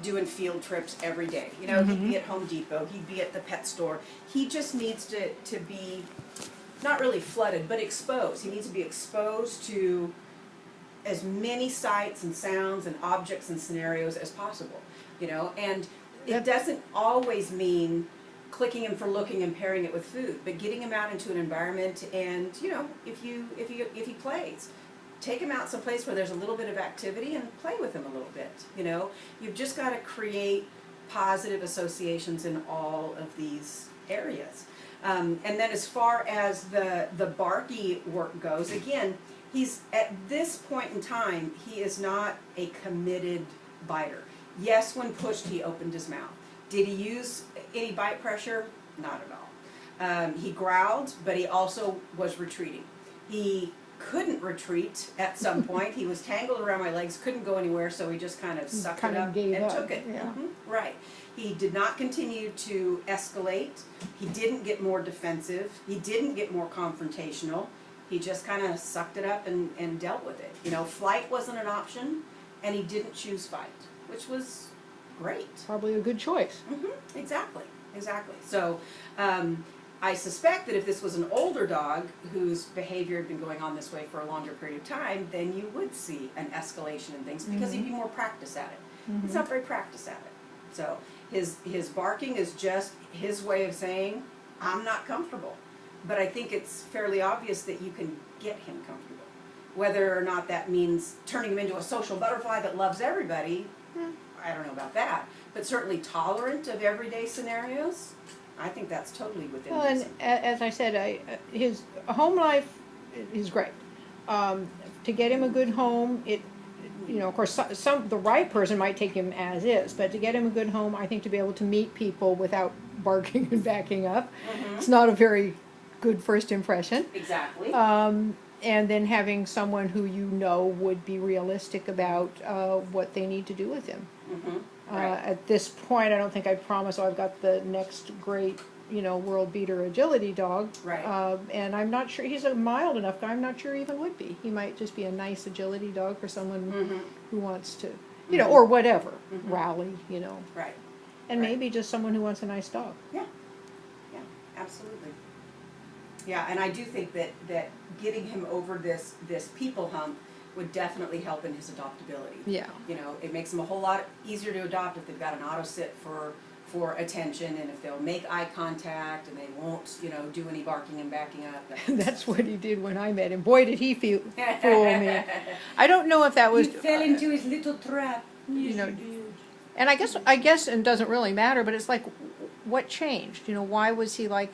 doing field trips every day. You know, he'd be at Home Depot, he'd be at the pet store. He just needs to be, not really flooded, but exposed. He needs to be exposed to as many sights and sounds and objects and scenarios as possible, you know, and it doesn't always mean clicking him for looking and pairing it with food, but getting him out into an environment and, you know, if he plays, take him out someplace where there's a little bit of activity and play with him a little bit, you know. You've just got to create positive associations in all of these areas. And then as far as the barky work goes, again, he's, at this point in time, he is not a committed biter. Yes, when pushed, he opened his mouth. Did he use any bite pressure? Not at all. He growled, but he also was retreating. He couldn't retreat at some point. He was tangled around my legs, couldn't go anywhere, so he just kind of sucked it up and took it. Yeah. Right. He did not continue to escalate. He didn't get more defensive. He didn't get more confrontational. He just kind of sucked it up and dealt with it. You know, flight wasn't an option, and he didn't choose fight, which was great. Probably a good choice. Exactly, exactly. So I suspect that if this was an older dog whose behavior had been going on this way for a longer period of time, then you would see an escalation in things because he'd be more practiced at it. He's not very practiced at it. So his barking is just his way of saying, I'm not comfortable. But I think it's fairly obvious that you can get him comfortable. Whether or not that means turning him into a social butterfly that loves everybody, I don't know about that. But certainly tolerant of everyday scenarios, I think that's totally within reason. And as I said, his home life is great. To get him a good home, you know, of course, the right person might take him as is, but to get him a good home, I think to be able to meet people without barking and backing up, it's not a very good first impression. Exactly. And then having someone who you know would be realistic about what they need to do with him. Right. At this point, I don't think I promise, I've got the next great, you know, world beater agility dog. Right. And I'm not sure, he's a mild enough guy, I'm not sure he even would be. He might just be a nice agility dog for someone who wants to, you know, or whatever, rally, you know. Right. And maybe just someone who wants a nice dog. Yeah. Yeah, absolutely. Yeah, and I do think that getting him over this people hump would definitely help in his adoptability. Yeah. You know, it makes them a whole lot easier to adopt if they've got an auto sit for attention, and if they'll make eye contact and they won't, you know, do any barking and backing up. That's what he did when I met him. Boy, did he fool me. I don't know if that was... He fell into his little trap. You know, and I guess it doesn't really matter, but it's like, what changed? You know, why was he like